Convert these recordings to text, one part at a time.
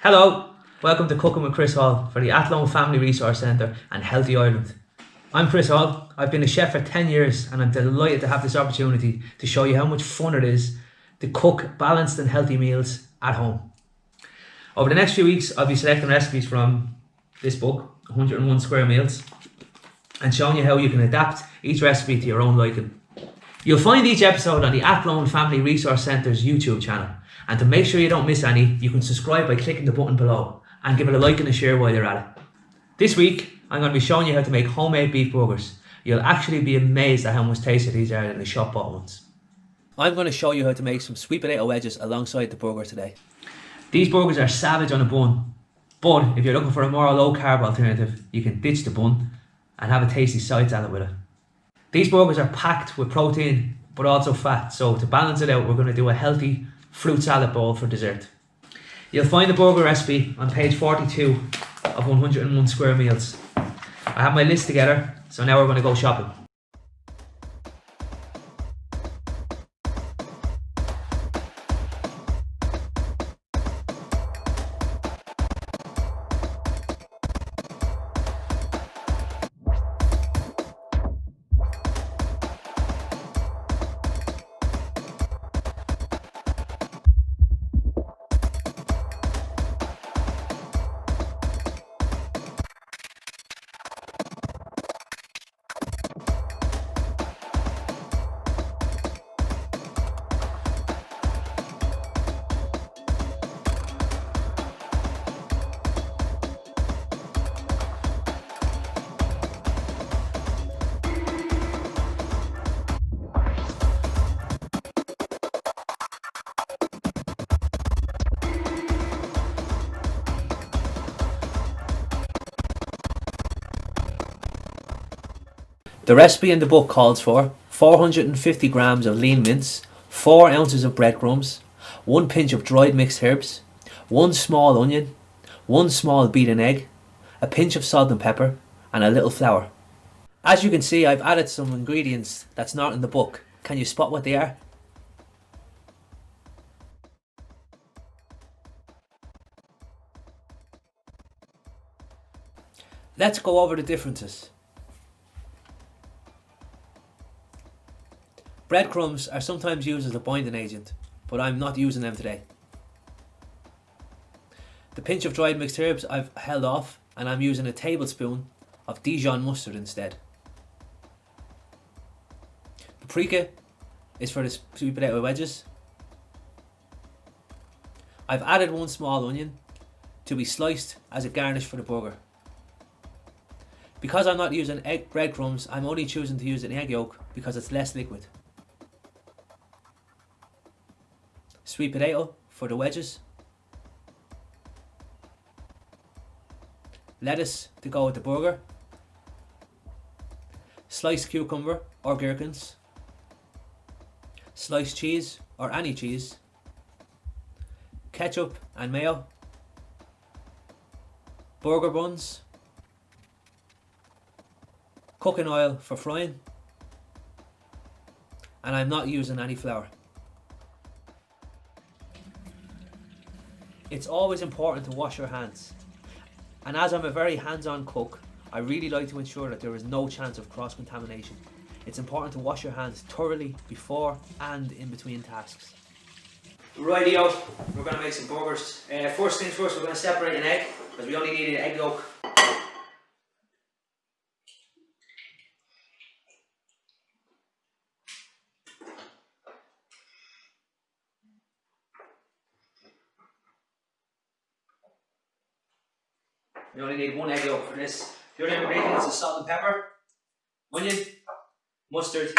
Hello, welcome to Cooking with Chris Hall for the Athlone Family Resource Centre and Healthy Ireland. I'm Chris Hall. I've been a chef for 10 years and I'm delighted to have this opportunity to show you how much fun it is to cook balanced and healthy meals at home. Over the next few weeks, I'll be selecting recipes from this book, 101 Square Meals, and showing you how you can adapt each recipe to your own liking. You'll find each episode on the Athlone Family Resource Centre's YouTube channel. And to make sure you don't miss any, you can subscribe by clicking the button below and give it a like and a share while you're at it. This week, I'm going to be showing you how to make homemade beef burgers. You'll actually be amazed at how much tastier these are than the shop bought ones. I'm going to show you how to make some sweet potato wedges alongside the burger today. These burgers are savage on a bun, but if you're looking for a more low carb alternative, you can ditch the bun and have a tasty side salad with it. These burgers are packed with protein but also fat, so to balance it out, we're going to do a healthy fruit salad bowl for dessert. You'll find the burger recipe on page 42 of 101 Square Meals. I have my list together, so now we're going to go shopping. The recipe in the book calls for 450 grams of lean mince, 4 ounces of breadcrumbs, 1 pinch of dried mixed herbs, 1 small onion, 1 small beaten egg, a pinch of salt and pepper, and a little flour. As you can see, I've added some ingredients that's not in the book. Can you spot what they are? Let's go over the differences. Breadcrumbs are sometimes used as a binding agent, but I'm not using them today. The pinch of dried mixed herbs I've held off, and I'm using a tablespoon of Dijon mustard instead. Paprika is for the sweet potato wedges. I've added 1 small onion to be sliced as a garnish for the burger. Because I'm not using breadcrumbs, I'm only choosing to use an egg yolk because it's less liquid. Sweet potato for the wedges. Lettuce to go with the burger. Sliced cucumber or gherkins. Sliced cheese or any cheese. Ketchup and mayo. Burger buns. Cooking oil for frying. And I'm not using any flour. It's always important to wash your hands. And as I'm a very hands-on cook, I really like to ensure that there is no chance of cross-contamination. It's important to wash your hands thoroughly before and in between tasks. Rightio, we're going to make some burgers. First things first, we're going to separate an egg, because we only need an egg yolk. We only need 1 egg yolk for this. The other ingredients are salt and pepper, onion, mustard,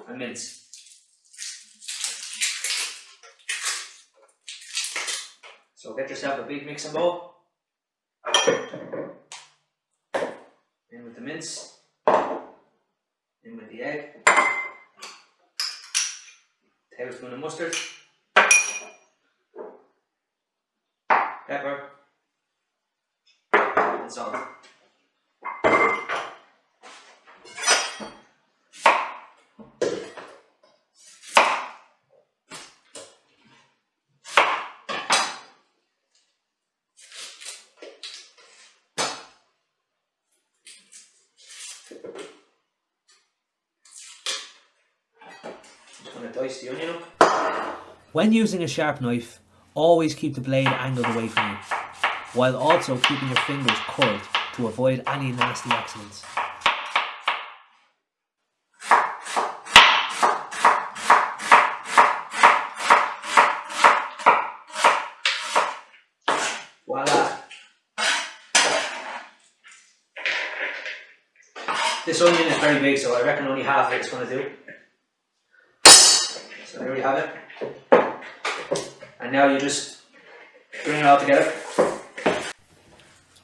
and mince. So get yourself a big mixing bowl. In with the mince, in with the egg, tablespoon of mustard, pepper, and salt. going to dice the onion up. When using a sharp knife, always keep the blade angled away from you, while also keeping your fingers curled to avoid any nasty accidents. Voila! This onion is very big, so I reckon only half of it's going to do. So there we have it. And now you just bring it all together.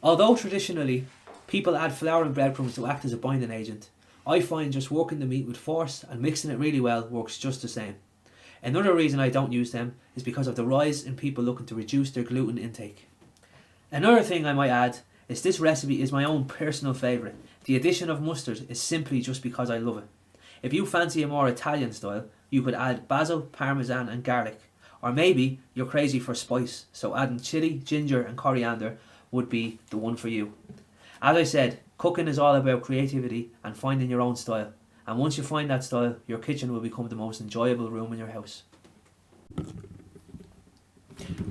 Although traditionally people add flour and breadcrumbs to act as a binding agent, I find just working the meat with force and mixing it really well works just the same. Another reason I don't use them is because of the rise in people looking to reduce their gluten intake. Another thing I might add is this recipe is my own personal favourite. The addition of mustard is simply just because I love it. If you fancy a more Italian style, you could add basil, parmesan and garlic. Or maybe you're crazy for spice, so adding chilli, ginger and coriander would be the one for you. As I said, cooking is all about creativity and finding your own style. And once you find that style, your kitchen will become the most enjoyable room in your house.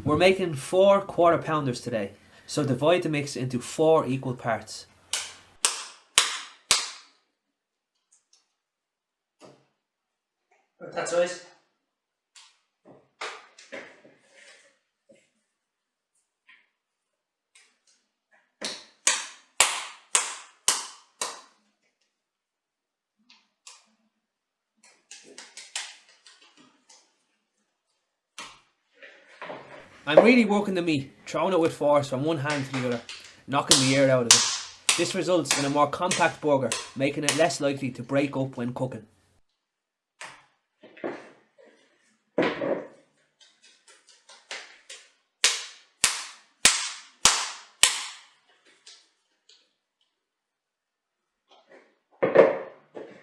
We're making 4 quarter pounders today, so divide the mix into 4 equal parts. About that size. I'm really working the meat, throwing it with force from one hand to the other, knocking the air out of it. This results in a more compact burger, making it less likely to break up when cooking.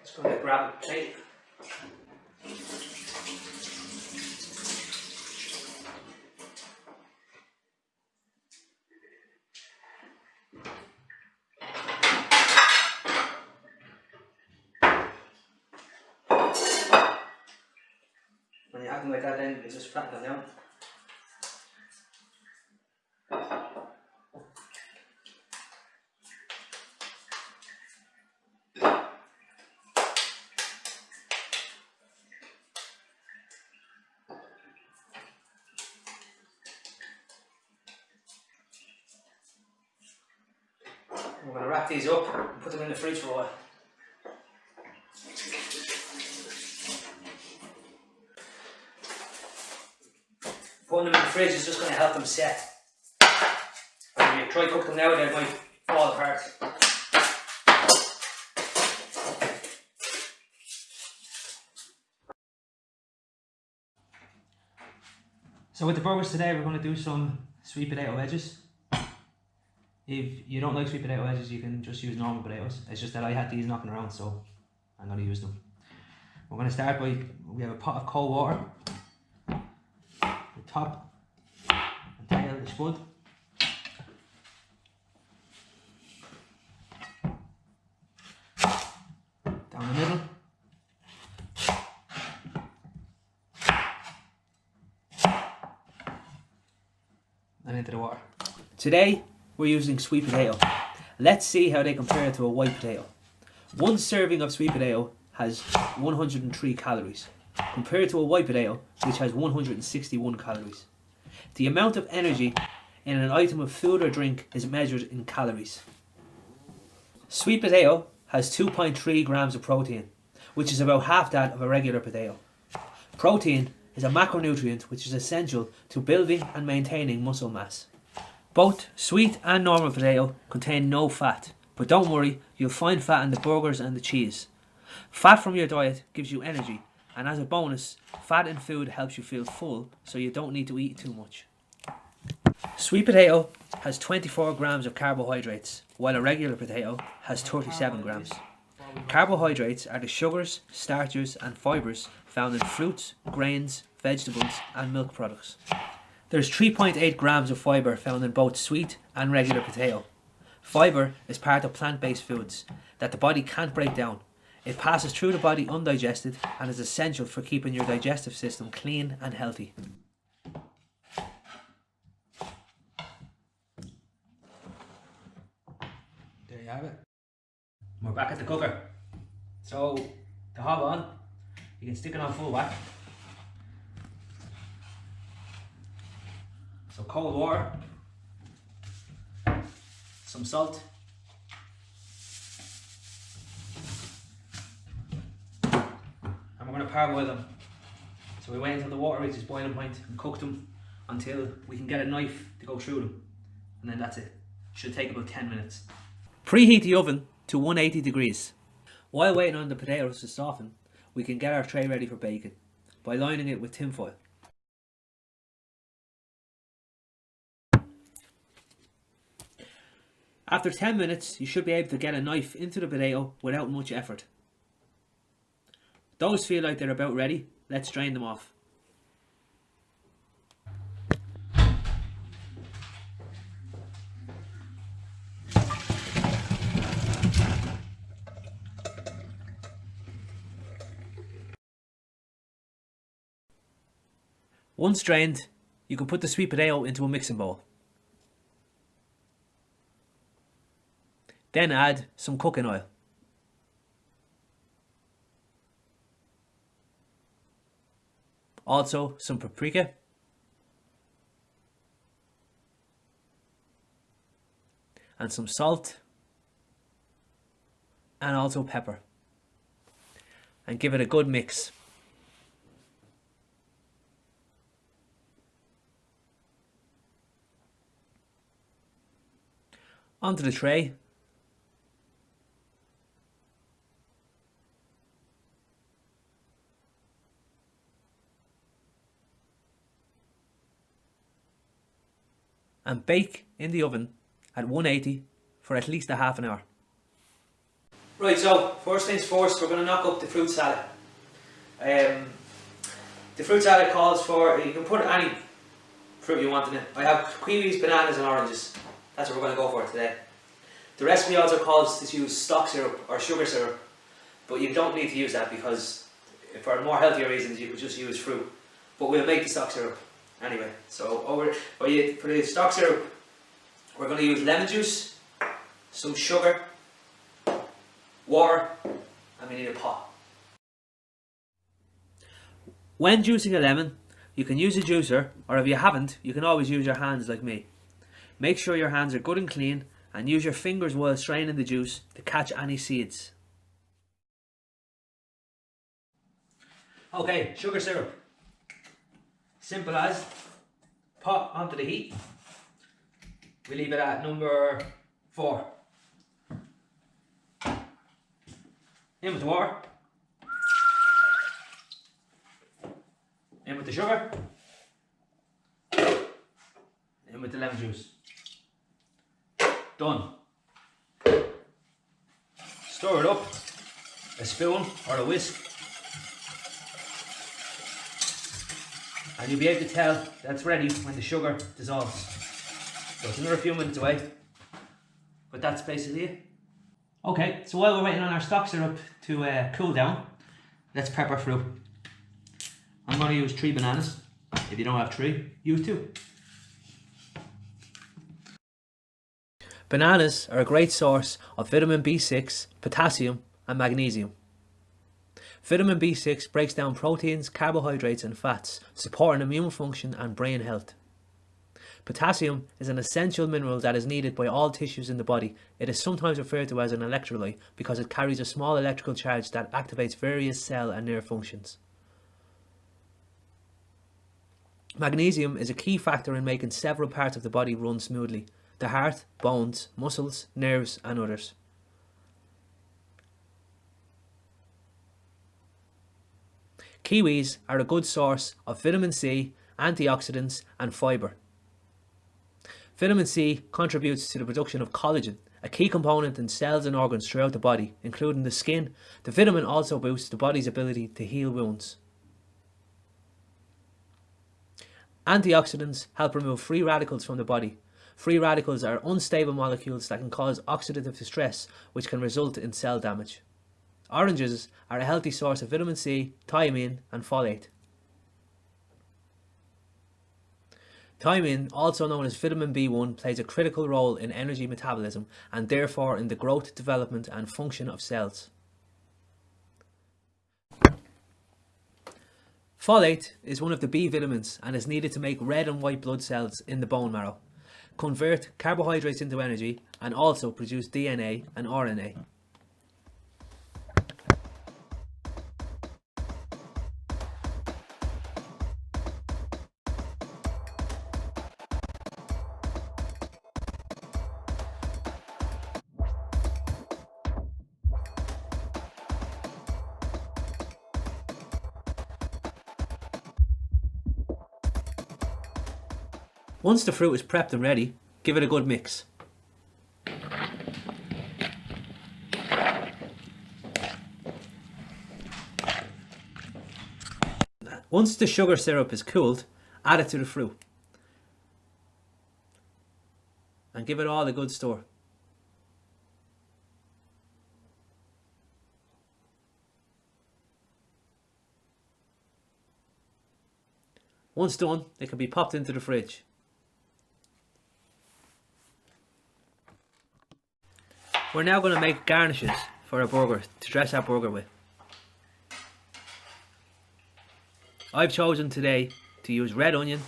Just going to grab a plate. When you have them like that, then you just flatten them down. We're going to wrap these up and put them in the fridge for a while. Putting them in the fridge is just going to help them set. And if you try to cook them now, they might fall apart. So with the burgers today, we're going to do some sweet potato wedges. If you don't like sweet potato wedges, you can just use normal potatoes. It's just that I had these knocking around, so I'm going to use them. We're going to start by, we have a pot of cold water. The top and tail of the spud. Down the middle. And into the water. Today we're using sweet potato. Let's see how they compare to a white potato. One serving of sweet potato has 103 calories, compared to a white potato which has 161 calories. The amount of energy in an item of food or drink is measured in calories. Sweet potato has 2.3 grams of protein, which is about half that of a regular potato. Protein is a macronutrient which is essential to building and maintaining muscle mass. Both sweet and normal potato contain no fat, but don't worry, you'll find fat in the burgers and the cheese. Fat from your diet gives you energy, and as a bonus, fat in food helps you feel full so you don't need to eat too much. Sweet potato has 24 grams of carbohydrates, while a regular potato has 37 grams. Carbohydrates are the sugars, starches and fibres found in fruits, grains, vegetables and milk products. There's 3.8 grams of fibre found in both sweet and regular potato. Fibre is part of plant-based foods that the body can't break down. It passes through the body undigested and is essential for keeping your digestive system clean and healthy. There you have it. We're back at the cooker. So, the hob on, you can stick it on full whack. So cold water, some salt, and we're going to parboil them. So we wait until the water reaches boiling point and cook them until we can get a knife to go through them, and then that's it. Should take about 10 minutes. Preheat the oven to 180 degrees. While waiting on the potatoes to soften, we can get our tray ready for baking by lining it with tin foil. After 10 minutes, you should be able to get a knife into the potato without much effort. Those feel like they're about ready. Let's drain them off. Once drained, you can put the sweet potato into a mixing bowl. Then add some cooking oil. Also some paprika. And some salt. And also pepper. And give it a good mix. Onto the tray. And bake in the oven at 180 for at least a half an hour. Right, so first things first, we're going to knock up the fruit salad. The fruit salad calls for, you can put any fruit you want in it. I have kiwis, bananas and oranges. That's what we're going to go for today. The recipe also calls to use stock syrup or sugar syrup, but you don't need to use that because for more healthier reasons you could just use fruit. But we'll make the stock syrup anyway. So for the stock syrup, we're going to use lemon juice, some sugar, water, and we need a pot. When juicing a lemon, you can use a juicer, or if you haven't, you can always use your hands like me. Make sure your hands are good and clean, and use your fingers while straining the juice to catch any seeds. Okay, sugar syrup. Simple as, pot onto the heat. We leave it at number 4. In with the water. In with the sugar. In with the lemon juice. Done. Stir it up, a spoon or a whisk, and you'll be able to tell that's ready when the sugar dissolves. So it's another few minutes away, but that's basically it. Okay, so while we're waiting on our stock syrup to cool down, let's prep our fruit. I'm going to use 3 bananas. If you don't have 3, use 2. Bananas are a great source of vitamin B6, potassium and magnesium. Vitamin B6 breaks down proteins, carbohydrates and fats, supporting immune function and brain health. Potassium is an essential mineral that is needed by all tissues in the body. It is sometimes referred to as an electrolyte because it carries a small electrical charge that activates various cell and nerve functions. Magnesium is a key factor in making several parts of the body run smoothly. The heart, bones, muscles, nerves and others. Kiwis are a good source of vitamin C, antioxidants and fibre. Vitamin C contributes to the production of collagen, a key component in cells and organs throughout the body, including the skin. The vitamin also boosts the body's ability to heal wounds. Antioxidants help remove free radicals from the body. Free radicals are unstable molecules that can cause oxidative stress, which can result in cell damage. Oranges are a healthy source of vitamin C, thiamine and folate. Thiamine, also known as vitamin B1, plays a critical role in energy metabolism and therefore in the growth, development and function of cells. Folate is one of the B vitamins and is needed to make red and white blood cells in the bone marrow, convert carbohydrates into energy and also produce DNA and RNA. Once the fruit is prepped and ready, give it a good mix. Once the sugar syrup is cooled, add it to the fruit and give it all a good stir. Once done, it can be popped into the fridge. We're now going to make garnishes for our burger to dress our burger with. I've chosen today to use red onion,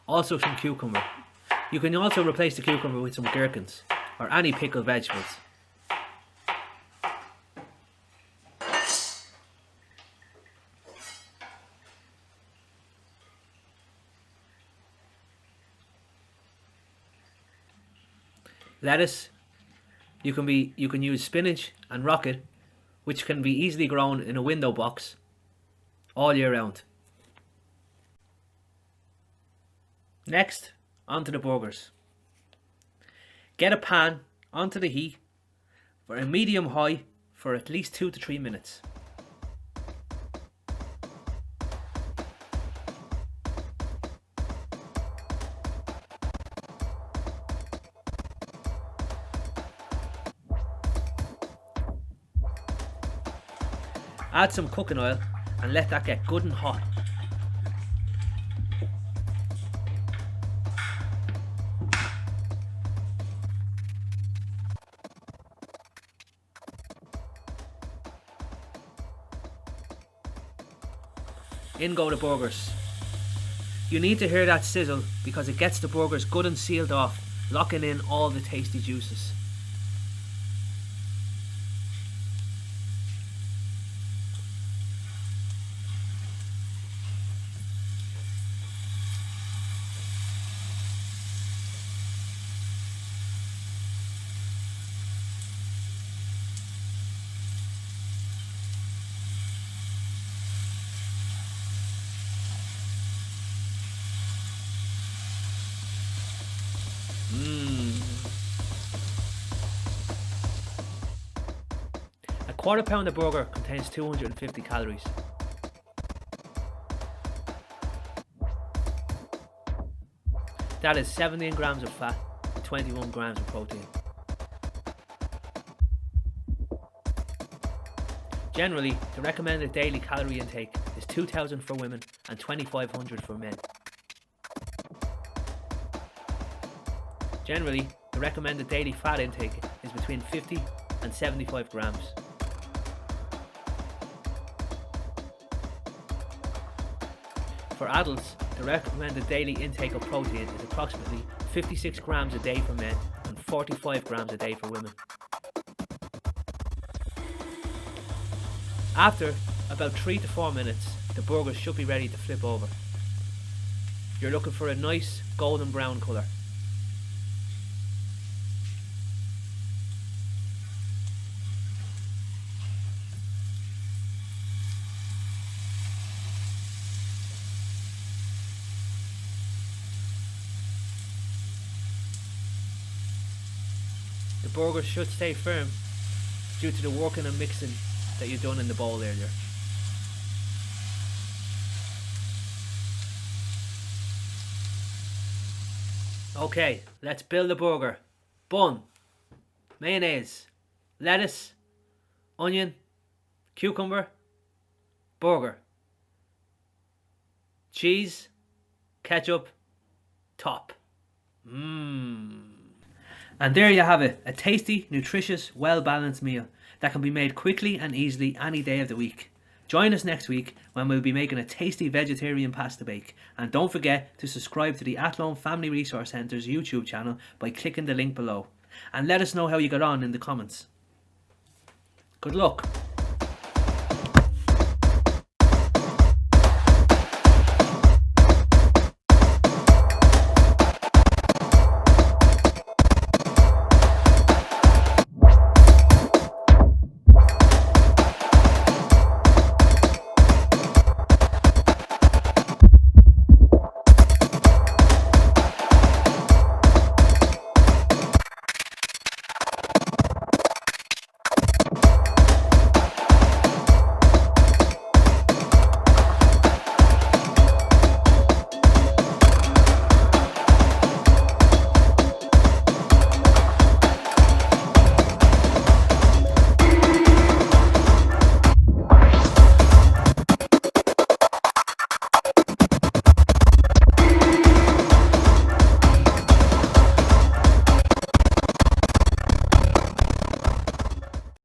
also some cucumber. You can also replace the cucumber with some gherkins or any pickled vegetables. Lettuce, you can use spinach and rocket, which can be easily grown in a window box all year round. Next, onto the burgers. Get a pan onto the heat for a medium high for at least 2 to 3 minutes. Add some cooking oil and let that get good and hot. In go the burgers. You need to hear that sizzle because it gets the burgers good and sealed off, locking in all the tasty juices. A quarter pound of burger contains 250 calories. That is 17 grams of fat and 21 grams of protein. Generally, the recommended daily calorie intake is 2,000 for women and 2,500 for men. Generally, the recommended daily fat intake is between 50 and 75 grams. For adults, the recommended daily intake of protein is approximately 56 grams a day for men and 45 grams a day for women. After about 3 to 4 minutes, the burgers should be ready to flip over. You're looking for a nice golden brown colour. The burgers should stay firm due to the working and mixing that you've done in the bowl earlier. Okay, let's build a burger. Bun. mayonnaise, lettuce, onion, cucumber, burger, cheese, ketchup, top. And there you have it, a tasty, nutritious, well-balanced meal that can be made quickly and easily any day of the week. Join us next week when we'll be making a tasty vegetarian pasta bake. And don't forget to subscribe to the Athlone Family Resource Centre's YouTube channel by clicking the link below. And let us know how you got on in the comments. Good luck.